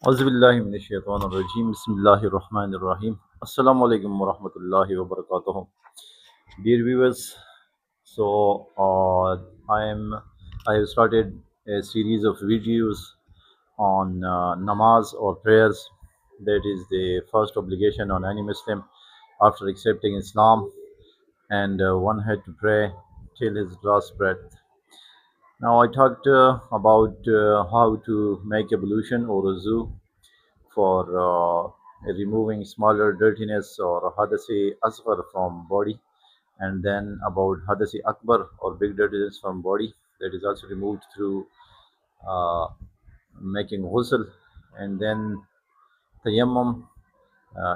Auzubillahiminash-shaytanir-rajim. Bismillahir-Rahmanir-Rahim. Assalamu alaikum wa rahmatullahi wa barakatuh. Dear viewers, so I have started a series of videos on namaz or prayers. That is the first obligation on any Muslim after accepting Islam, and one had to pray till his last breath. Now I talked about how to make ablution or wuzu for removing smaller dirtiness or hadasi asghar from body, and then about hadasi akbar or big dirtiness from body that is also removed through uh, making ghusl, and then tayammum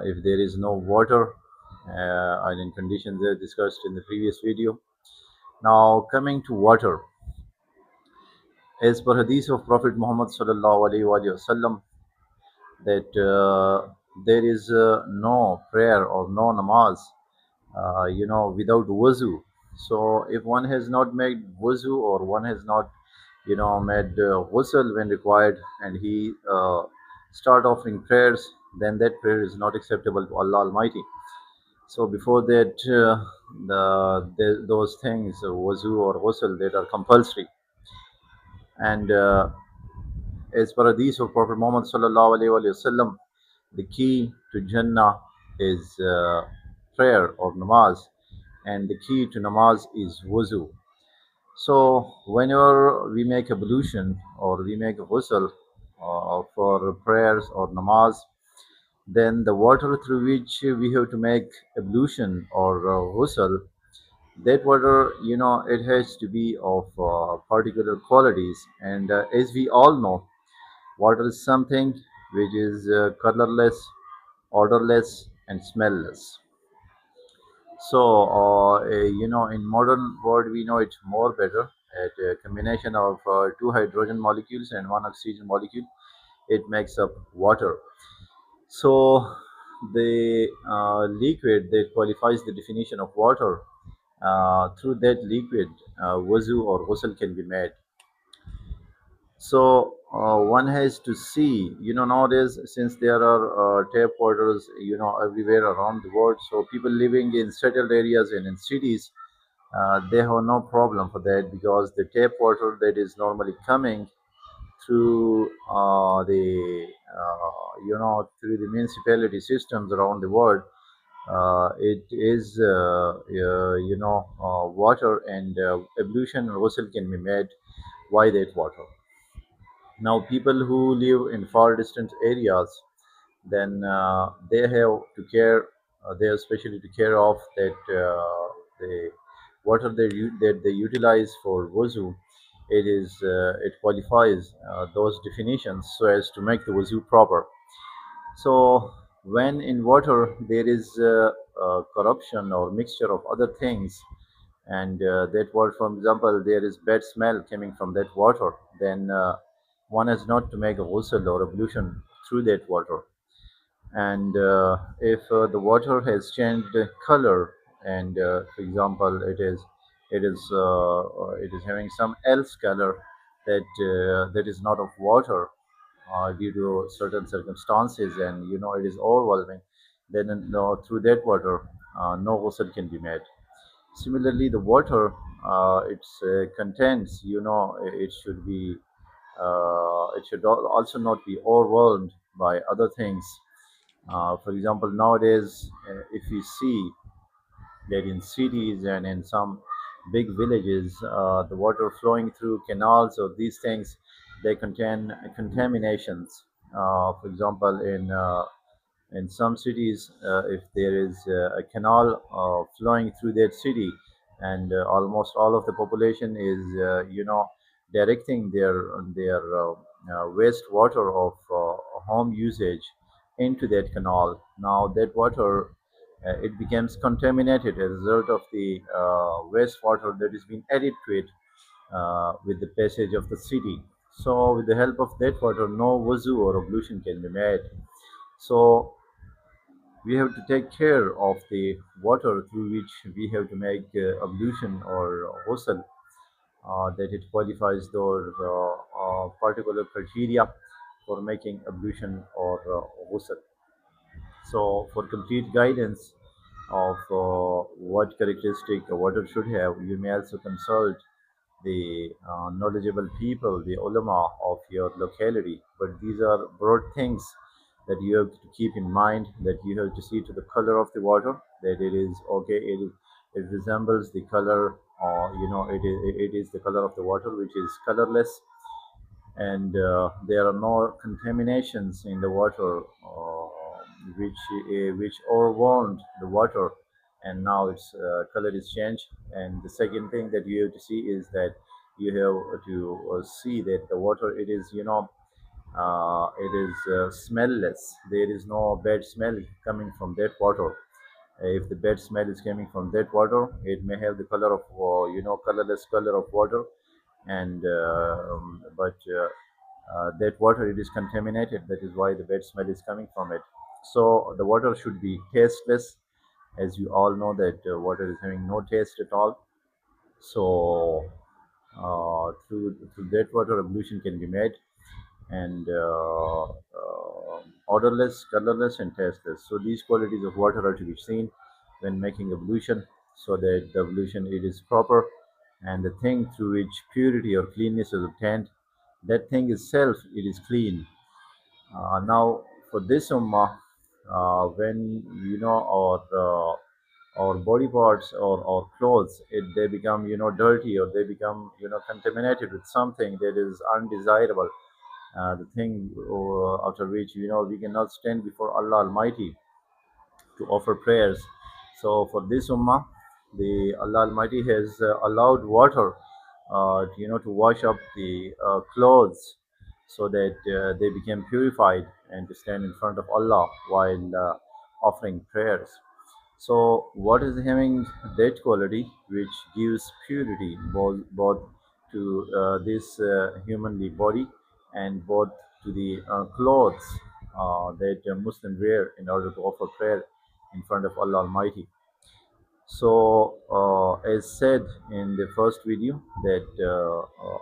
if there is no water and in conditions that discussed in the previous video. Now coming to water, as per hadith of Prophet Muhammad sallallahu alaihi wasallam, that there is no prayer or no namaz, without wuzu. So if one has not made wuzu, or one has not, made ghusl when required, and he start offering prayers, then that prayer is not acceptable to Allah Almighty. So before that, those things, wuzu or ghusl, that are compulsory. And as per hadith of Prophet Muhammad sallallahu alaihi wasallam, the key to Jannah is prayer or namaz, and the key to namaz is wuzu. So whenever we make ablution or we make ghusl for prayers or namaz, then the water through which we have to make ablution or ghusl, that water, it has to be of particular qualities. And as we all know, water is something which is colorless, odorless, and smellless. So, in modern world, we know it more better. At a combination of two hydrogen molecules and one oxygen molecule, it makes up water. So, the liquid that qualifies the definition of water, through that liquid, wuzu or ghusl can be made. So one has to see, nowadays, since there are tap waters, everywhere around the world. So people living in settled areas and in cities, they have no problem for that, because the tap water that is normally coming through through the municipality systems around the world, it is water, and ablution and ghusl can be made by that water. Now, people who live in far distant areas, then they have to care. They have especially to care of that the water that they utilize for wuzu. It qualifies those definitions so as to make the wuzu proper. So when in water there is corruption or mixture of other things, and that water, for example, there is bad smell coming from that water, then one has not to make a ghusl or ablution through that water. And if the water has changed color, and for example, it is having some else color that is not of water, due to certain circumstances, and it is overwhelming, then no, through that water no ghusl can be made. Similarly, the water, its contents, it should be it should also not be overwhelmed by other things. For example, nowadays, if you see that in cities and in some big villages, the water flowing through canals or these things, they contain contaminations. For example, in some cities, if there is a canal flowing through that city, and almost all of the population is, directing their wastewater of home usage into that canal. Now that water, it becomes contaminated as a result of the wastewater that is being added to it with the passage of the city. So with the help of that water, no wuzu or ablution can be made. So we have to take care of the water through which we have to make ablution or ghusl, that it qualifies those particular criteria. for making ablution or ghusl. So, for complete guidance of what characteristic a water should have, you may also consult the knowledgeable people, the ulama of your locality. But these are broad things that you have to keep in mind. That you have to see to the color of the water, that it is okay. It resembles the color, it is the color of the water, which is colorless, and there are no contaminations in the water, which overwhelmed the water, and now its color is changed. And the second thing that you have to see is that you have to see that the water, it is, it is smellless. There is no bad smell coming from that water. If the bad smell is coming from that water, it may have the color of, colorless color of water, and but that water, it is contaminated. That is why the bad smell is coming from it. So the water should be tasteless, as you all know that water is having no taste at all. So through that water, ablution can be made, and odorless, colorless, and tasteless. So these qualities of water are to be seen when making ablution, so that the ablution, it is proper, and the thing through which purity or cleanness is obtained, that thing itself, it is clean. Now, for this ummah, when our body parts, or clothes, they become, dirty, or they become, contaminated with something that is undesirable, the thing after which, we cannot stand before Allah Almighty to offer prayers. So for this ummah, the Allah Almighty has allowed water, to wash up the clothes, so that they became purified, and to stand in front of Allah while offering prayers. So, what is having that quality which gives purity, both to this humanly body, and both to the clothes that a Muslim wear in order to offer prayer in front of Allah Almighty. So, as said in the first video, that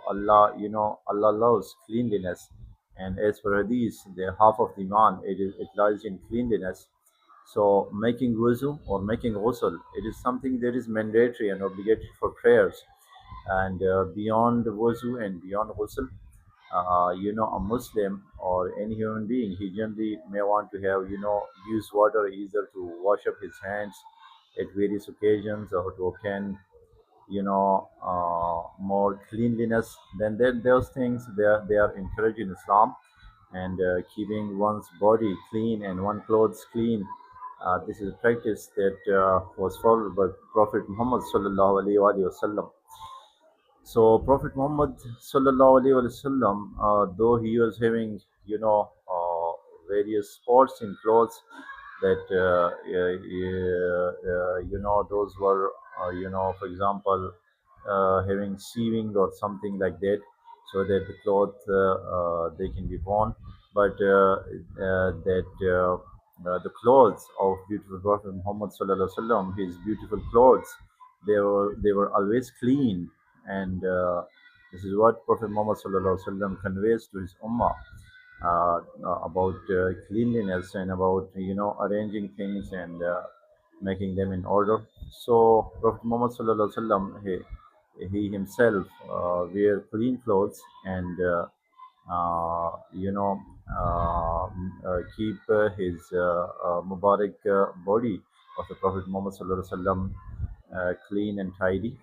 Allah, Allah loves cleanliness, and as per Hadith, the half of the man, it lies in cleanliness. So, making wuzu or making ghusl, it is something that is mandatory and obligatory for prayers. And beyond wuzu and beyond ghusl, a Muslim or any human being, he generally may want to have, use water either to wash up his hands at various occasions, or to obtain, more cleanliness. Then those things, they are encouraged in Islam, and keeping one's body clean and one clothes clean. This is a practice that was followed by Prophet Muhammad sallallahu alaihi wasallam. So Prophet Muhammad sallallahu alaihi wasallam, though he was having, various spots in clothes, that those were, for example, having sieving or something like that, so that the cloth, they can be worn. But that the clothes of beautiful Prophet Muhammad sallallahu alaihi wasallam, his beautiful clothes, they were always clean, and this is what Prophet Muhammad sallallahu alaihi wasallam conveys to his ummah, about cleanliness, and about, arranging things, and making them in order. So Prophet Muhammad sallallahu alaihi wasallam, he himself wear clean clothes, and you know keep his Mubarak body of the Prophet Muhammad sallallahu alaihi wasallam clean and tidy.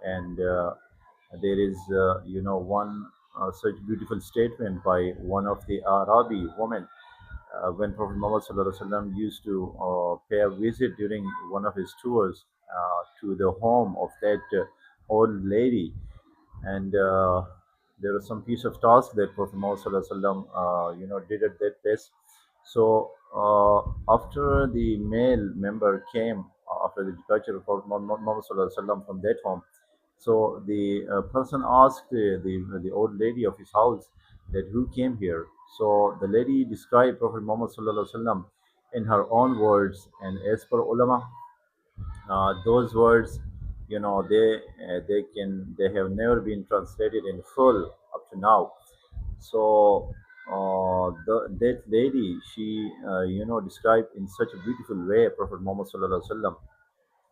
And there is, one such beautiful statement by one of the Arabi women, when Prophet Muhammad sallallahu alaihi wasallam used to pay a visit during one of his tours to the home of that old lady, and there was some piece of task that Prophet Muhammad sallallahu alaihi wasallam, did at that place. So after the male member came, after the departure of Prophet Muhammad sallallahu alaihi wasallam from that home, so the person asked the old lady of his house that who came here. So the lady described Prophet Muhammad sallallahu alaihi wasallam in her own words, and as per ulama, those words, they have never been translated in full up to now. So that lady, she described in such a beautiful way Prophet Muhammad sallallahu alaihi wasallam,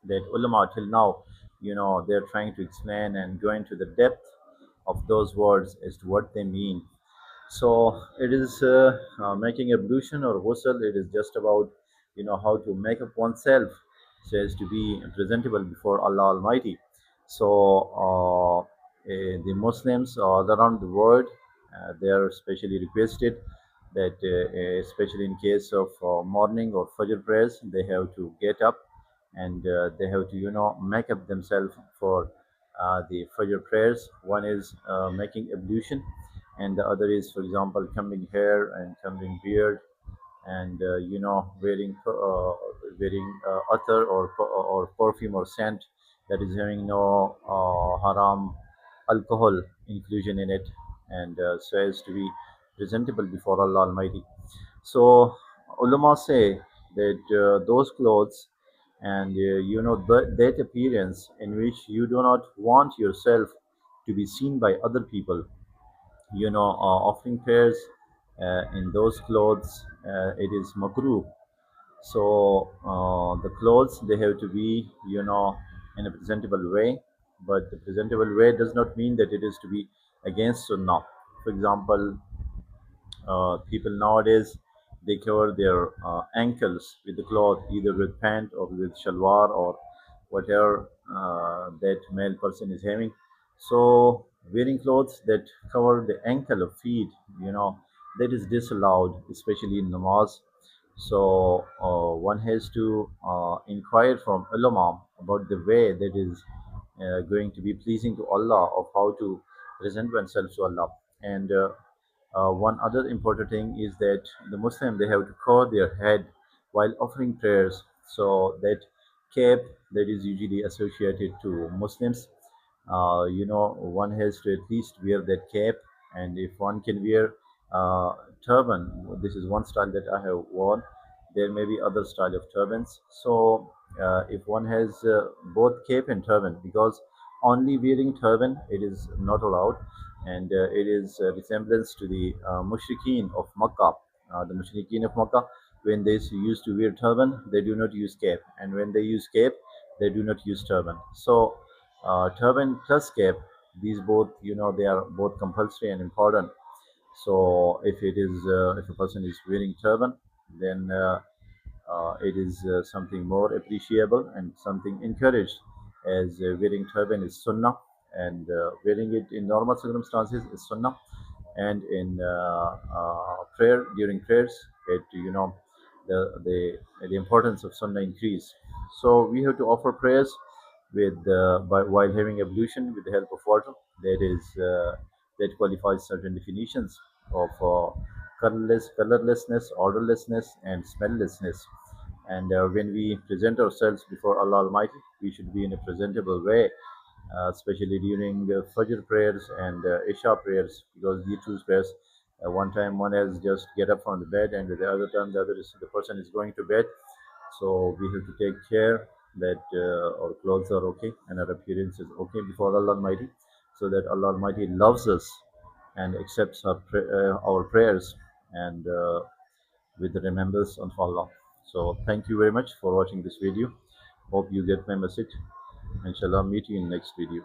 that ulama till now, they're trying to explain and go into the depth of those words as to what they mean. So it is making ablution or ghusl. It is just about how to make up oneself so as to be presentable before Allah Almighty. So the Muslims all around the world, they are specially requested that, especially in case of morning or Fajr prayers, they have to get up and they have to make up themselves for the Fajr prayers. One is making ablution, and the other is, for example, combing hair and combing beard, and wearing attar or perfume or scent that is having no haram alcohol inclusion in it, and so as to be presentable before Allah Almighty. So ulama say that those clothes and that appearance in which you do not want yourself to be seen by other people, offering prayers in those clothes, it is makruh. So the clothes, they have to be in a presentable way, but the presentable way does not mean that it is to be against sunnah. For example, people nowadays, they cover their ankles with the cloth, either with pant or with shalwar or whatever that male person is having. So wearing clothes that cover the ankle of feet, that is disallowed, especially in namaz. So one has to inquire from ulama about the way that is going to be pleasing to Allah, of how to present oneself to Allah. And one other important thing is that the Muslim, they have to cover their head while offering prayers. So that cape that is usually associated to Muslims, one has to at least wear that cap. And if one can wear uh, turban, this is one style that I have worn. There may be other style of turbans. So if one has both cape and turban, because only wearing turban, it is not allowed, and it is a resemblance to the mushrikeen of Makkah. The mushrikeen of Makkah, when they used to wear turban, they do not use cape, and when they use cape, they do not use turban. So turban plus cap, these both, they are both compulsory and important. So if a person is wearing turban, then it is something more appreciable and something encouraged, as wearing turban is sunnah, and wearing it in normal circumstances is sunnah, and in prayer, during prayers, it the importance of sunnah increase. So we have to offer prayers while having ablution with the help of water. That qualifies certain definitions of colorlessness, odorlessness, and smelllessness. And when we present ourselves before Allah Almighty, we should be in a presentable way, especially during Fajr prayers and Isha prayers, because these two prayers, one time one has just get up from the bed, and the other time the person is going to bed. So we have to take care that our clothes are okay and our appearance is okay before Allah Almighty, so that Allah Almighty loves us and accepts our prayers, and with the remembrance of Allah. So thank you very much for watching this video. Hope you get my message. Inshallah, meet you in next video.